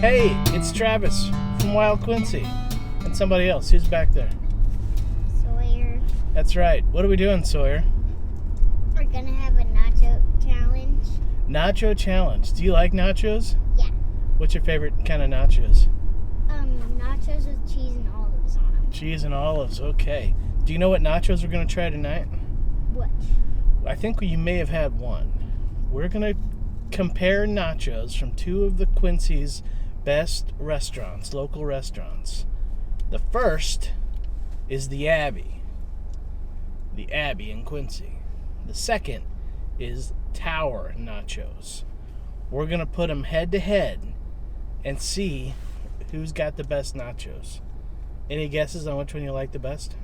Hey, it's Travis from Wild Quincy. And somebody else. Who's back there? Sawyer. That's right. What are we doing, Sawyer? We're gonna have a nacho challenge. Nacho challenge. Do you like nachos? Yeah. What's your favorite kind of nachos? Nachos with cheese and olives on them. Cheese and olives. Okay. Do you know what nachos we're going to try tonight? Which? I think you may have had one. We're going to compare nachos from two of the Quincy's best restaurants, local restaurants. The first is the Abbey. The Abbey in Quincy. The second is Tower Nachos. We're going to put them head to head and see who's got the best nachos. Any guesses on which one you like the best?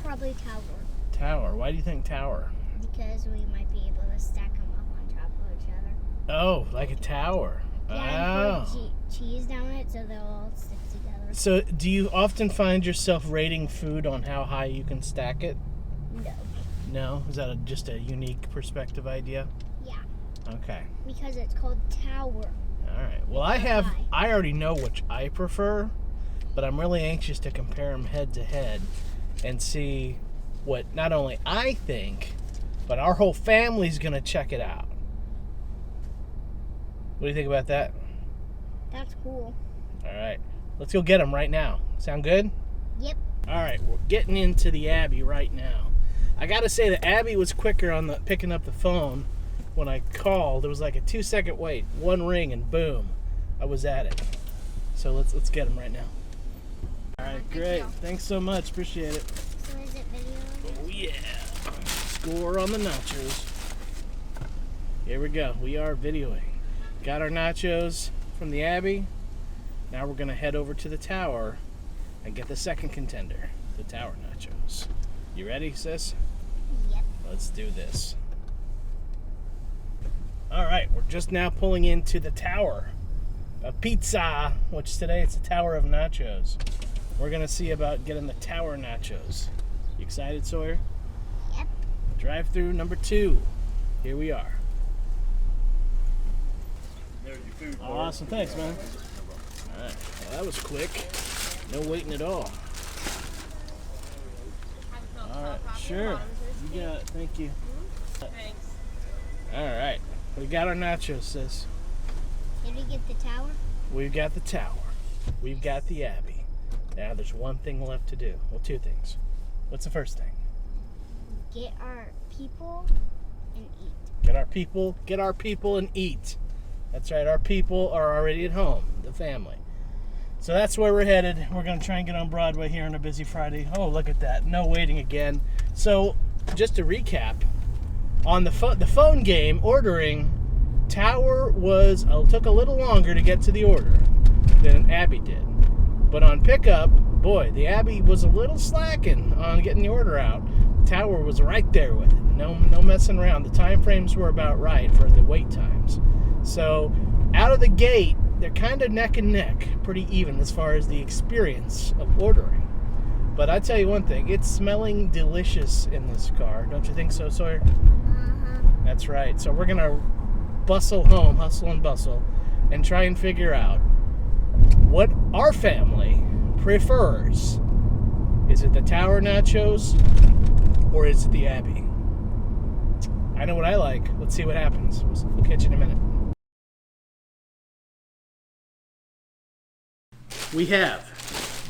Probably Tower. Tower. Why do you think Tower? Because we might be able to stack them up on top of each other. Oh, like a tower. Yeah, and put cheese down it so they'll all stick together. So, do you often find yourself rating food on how high you can stack it? No. No? Is that just a unique perspective idea? Yeah. Okay. Because it's called Tower. All right. Well, I already know which I prefer, but I'm really anxious to compare them head to head and see what not only I think, but our whole family's going to check it out. What do you think about that? That's cool. All right. Let's go get them right now. Sound good? Yep. All right. We're getting into the Abbey right now. I got to say that Abbey was quicker on the picking up the phone. When I called, it was like a 2-second wait. One ring and boom, I was at it. So let's get them right now. All right, great. Thanks so much. Appreciate it. So is it video? Oh yeah. Score on the nachos. Here we go. We are videoing. Got our nachos from the Abbey. Now we're gonna head over to the Tower and get the second contender, the Tower nachos. You ready, sis? Yep. Let's do this. All right, we're just now pulling into the Tower of Pizza, which today it's the Tower of Nachos. We're gonna see about getting the Tower Nachos. You excited, Sawyer? Yep. Drive-through number 2. Here we are. There's your food. Awesome, thanks, man. All right, well, that was quick. No waiting at all. All right, sure. You got it. Thank you. Thanks. All right, we got our nachos, sis. Did we get the Tower? We've got the Tower. We've got the Abbey. Now there's one thing left to do. Well, 2 things. What's the first thing? Get our people and eat. Get our people and eat. That's right, our people are already at home, the family. So that's where we're headed. We're going to try and get on Broadway here on a busy Friday. Oh, look at that. No waiting again. So, just to recap, on the phone game, ordering, Tower took a little longer to get to the order than Abbey did. But on pickup, boy, the Abbey was a little slacking on getting the order out. Tower was right there with it. No messing around. The time frames were about right for the wait times. So out of the gate, they're kind of neck and neck, pretty even as far as the experience of ordering. But I tell you one thing, it's smelling delicious in this car. Don't you think so, Sawyer? Uh-huh. That's right. So we're going to bustle home, hustle and bustle, and try and figure out what our family prefers. Is it the Tower Nachos or is it the Abbey? I know what I like. Let's see what happens. We'll catch you in a minute. We have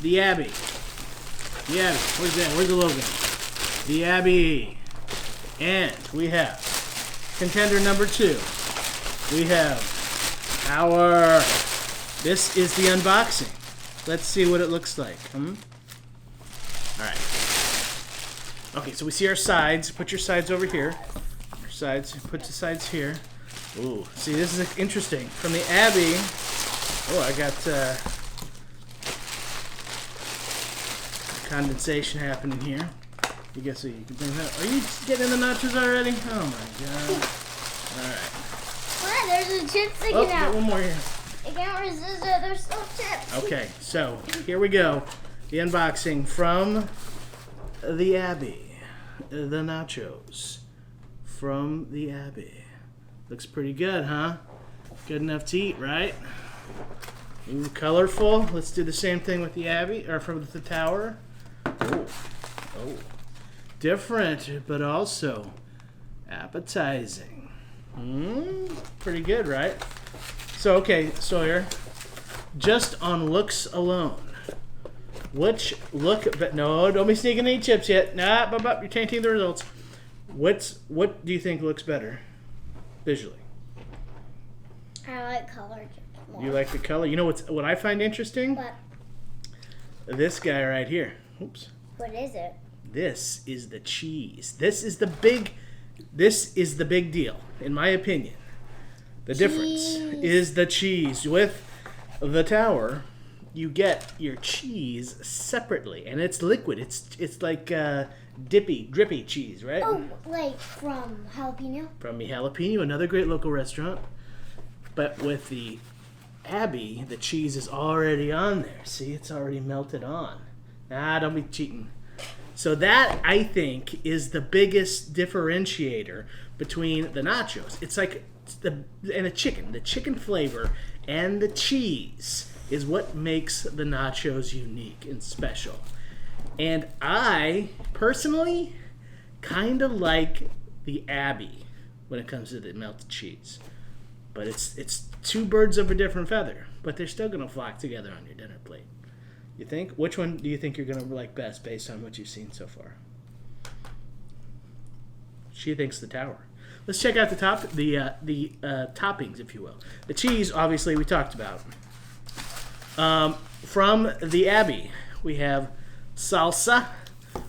the Abbey. The Abbey. Where's that? Where's the logo? The Abbey. And we have contender number 2. We have our... This is the unboxing. Let's see what it looks like. Alright. Okay, so we see our sides. Put your sides over here. Your sides. Put the sides here. Ooh, see, this is interesting. From the Abbey... Oh, I got... condensation happening here. You guess so you can bring that. Are you getting in the nachos already? Oh my god. Alright. What? There's a chip sticking Oh, out. got one more here. I can't resist it. There's still chips. Okay, so here we go. The unboxing from the Abbey. The nachos from the Abbey. Looks pretty good, huh? Good enough to eat, right? Ooh, colorful. Let's do the same thing with the Abbey, or from the tower. Oh. Different, but also appetizing. Pretty good, right? So, okay, Sawyer, just on looks alone, which look, but no, don't be sneaking any chips yet. Nah, you're tainting the results. What do you think looks better visually? I like color more. You like the color? You know what I find interesting? What? This guy right here. Oops. What is it? This is the cheese. This is the big deal, in my opinion. The difference is the cheese. With the tower, you get your cheese separately, and it's liquid. It's like drippy cheese, right? Oh, like from Jalapeno? From the Jalapeno, another great local restaurant. But with the Abbey, the cheese is already on there. See, it's already melted on. Nah, don't be cheating. So that, I think, is the biggest differentiator between the nachos. It's like the chicken flavor and the cheese is what makes the nachos unique and special. And I, personally, kind of like the Abbey when it comes to the melted cheese. But it's two birds of a different feather. But they're still going to flock together on your dinner plate. You think? Which one do you think you're going to like best based on what you've seen so far? She thinks the tower. Let's check out the toppings, if you will. The cheese, obviously, we talked about. From the Abbey, we have salsa,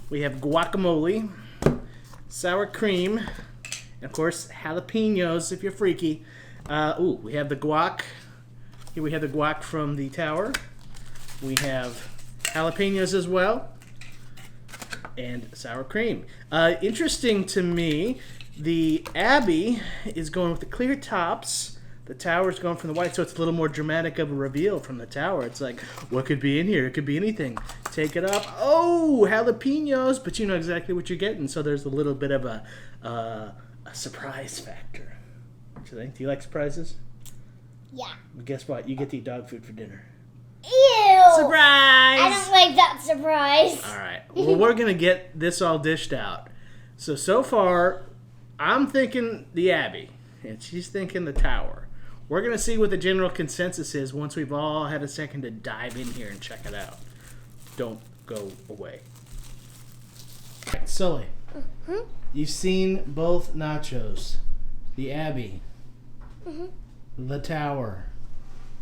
we have guacamole, sour cream, and of course, jalapenos if you're freaky. We have the guac. Here we have the guac from the tower. We have jalapenos as well, and sour cream. Interesting to me, the Abbey is going with the clear tops. The tower's going from the white, so it's a little more dramatic of a reveal from the tower. It's like, what could be in here? It could be anything. Take it up. Oh, jalapenos, but you know exactly what you're getting, so there's a little bit of a surprise factor. What you think? Do you like surprises? Yeah. Well, guess what? You get to eat dog food for dinner. Ew! Surprise! I don't like that surprise. All right. Well, we're going to get this all dished out. So far, I'm thinking the Abbey, and she's thinking the tower. We're going to see what the general consensus is once we've all had a second to dive in here and check it out. Don't go away. All right, Sully, you've seen both nachos. The Abbey. The tower.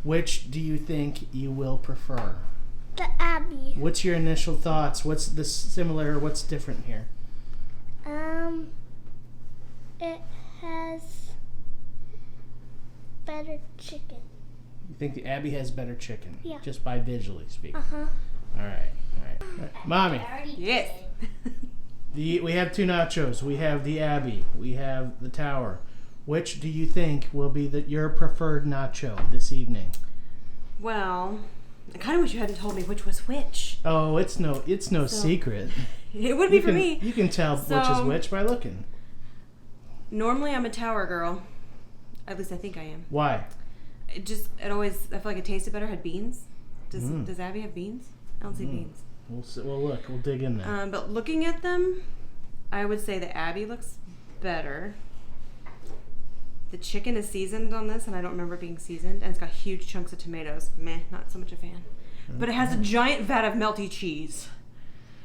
Which do you think you will prefer? The Abbey. What's your initial thoughts? What's the similar? What's different here? It has better chicken. You think the Abbey has better chicken? Yeah. Just by visually speaking. Uh-huh. All right. Mommy, Yes. we have two nachos. We have the Abbey. We have the tower. Which do you think will be your preferred nacho this evening? Well, I kind of wish you hadn't told me which was which. Oh, it's no secret. It would be for me. You can tell which is which by looking. Normally, I'm a tower girl. At least I think I am. Why? I feel like it tasted better. Had beans. Does Abbey have beans? I don't see beans. We'll look. We'll dig in there. But looking at them, I would say the Abbey looks better. The chicken is seasoned on this, and I don't remember it being seasoned. And it's got huge chunks of tomatoes. Meh, not so much a fan. But it has a giant vat of melty cheese.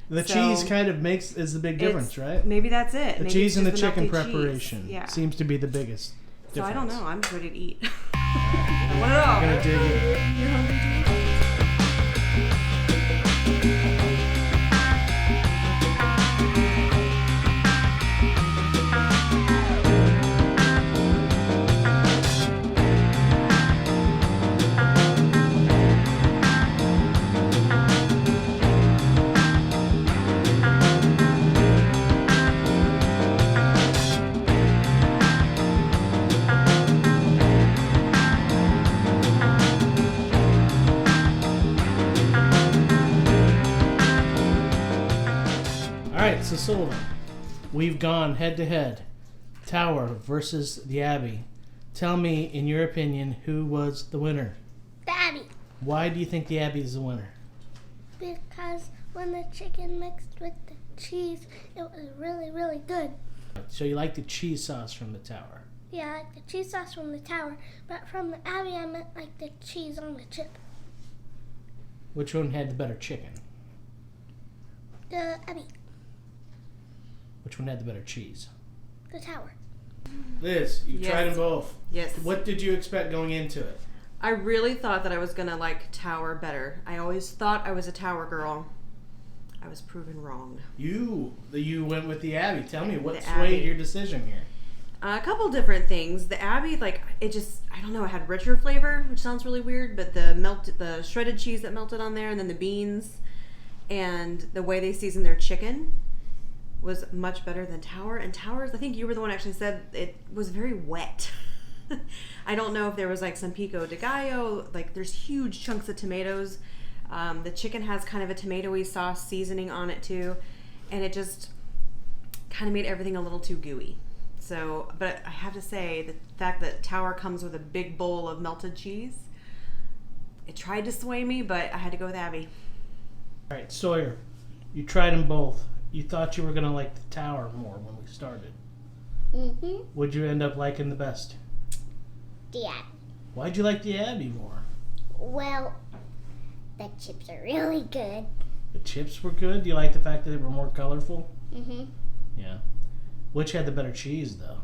The cheese kind of is the big difference, right? Maybe that's it. The Maybe cheese and the melty chicken cheese. preparation seems to be the biggest difference. So I don't know. I'm ready to eat. I want it all. We're gonna dig in. You're hungry too? So Sullivan, we've gone head to head. Tower versus the Abbey. Tell me, in your opinion, who was the winner? The Why do you think the Abbey is the winner? Because when the chicken mixed with the cheese, it was really, really good. So you like the cheese sauce from the tower? Yeah, I like the cheese sauce from the tower, but from the Abbey, I meant like the cheese on the chip. Which one had the better chicken? The Abbey, Which one had the better cheese? the tower. Liz, you Yes. tried them both. Yes. What did you expect going into it? I really thought that I was gonna like Tower better. I always thought I was a Tower girl. I was proven wrong. You went with the Abbey. Tell me what The swayed Abbey. your decision here. A couple different things. The Abbey, like it just, I don't know, it had richer flavor, which sounds really weird, but the shredded cheese that melted on there, and then the beans, and the way they seasoned their chicken was much better than Tower. And Tower's, I think you were the one who actually said it was very wet. I don't know if there was like some pico de gallo, like there's huge chunks of tomatoes. The chicken has kind of a tomatoey sauce seasoning on it too, and it just kind of made everything a little too gooey. So, but I have to say, the fact that Tower comes with a big bowl of melted cheese, it tried to sway me, but I had to go with Abbey. All right, Sawyer, you tried them both. You thought you were going to like the tower more when we started. Mm-hmm. What'd you end up liking the best? The Abbey. Why'd you like the Abbey more? Well, the chips are really good. The chips were good? Do you like the fact that they were more colorful? Mm-hmm. Yeah. Which had the better cheese, though?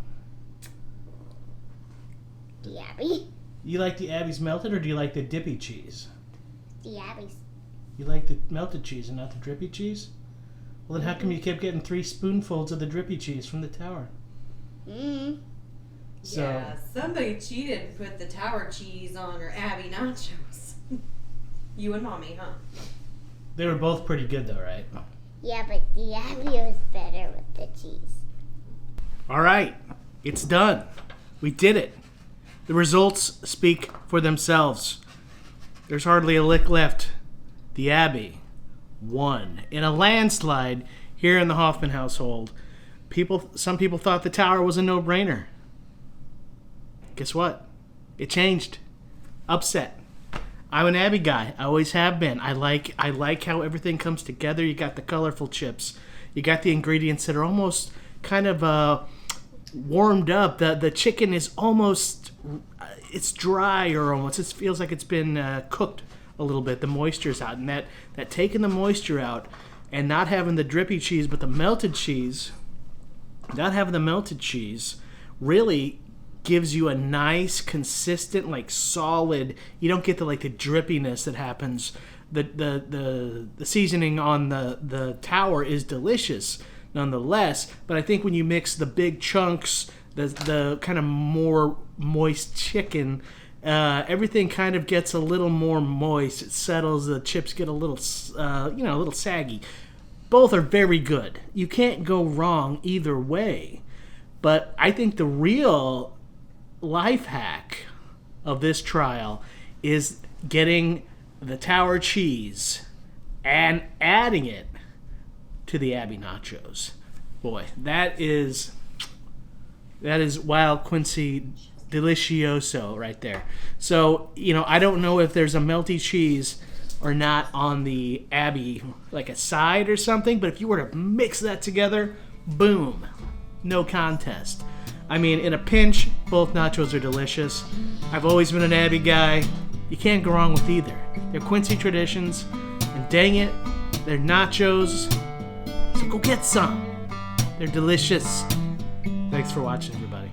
The Abbey. You like the Abbey's melted, or do you like the dippy cheese? The Abbey's. You like the melted cheese and not the drippy cheese? Well, then how come you kept getting 3 spoonfuls of the drippy cheese from the tower? Mm-hmm. So, Yeah, somebody cheated and put the Tower cheese on her Abbey nachos. You and Mommy, huh? they were both pretty good, though, right? Yeah, but the Abbey was better with the cheese. All right, it's done. We did it. The results speak for themselves. There's hardly a lick left. The Abbey won in a landslide here in the Hoffman household. Some people thought the tower was a no-brainer. Guess what? It changed. Upset. I'm an Abbey guy. I always have been. I like how everything comes together. You got the colorful chips. You got the ingredients that are almost kind of warmed up. The chicken is almost, it's dry, or almost, it feels like it's been cooked a little bit. The moisture's out, and that taking the moisture out and not having the drippy cheese, but the melted cheese, not having the melted cheese really gives you a nice, consistent, like solid. You don't get the drippiness that happens. The seasoning on the tower is delicious nonetheless, but I think when you mix the big chunks, the kind of more moist chicken, everything kind of gets a little more moist. It settles. The chips get a little, a little saggy. Both are very good. You can't go wrong either way. But I think the real life hack of this trial is getting the tower cheese and adding it to the Abbey nachos. Boy, that is wild Quincy delicioso right there. So, I don't know if there's a melty cheese or not on the Abbey, like a side or something, but if you were to mix that together, boom, no contest. I mean, in a pinch, both nachos are delicious. I've always been an Abbey guy. You can't go wrong with either. They're Quincy traditions, and dang it, they're nachos. So go get some. They're delicious. Thanks for watching, everybody.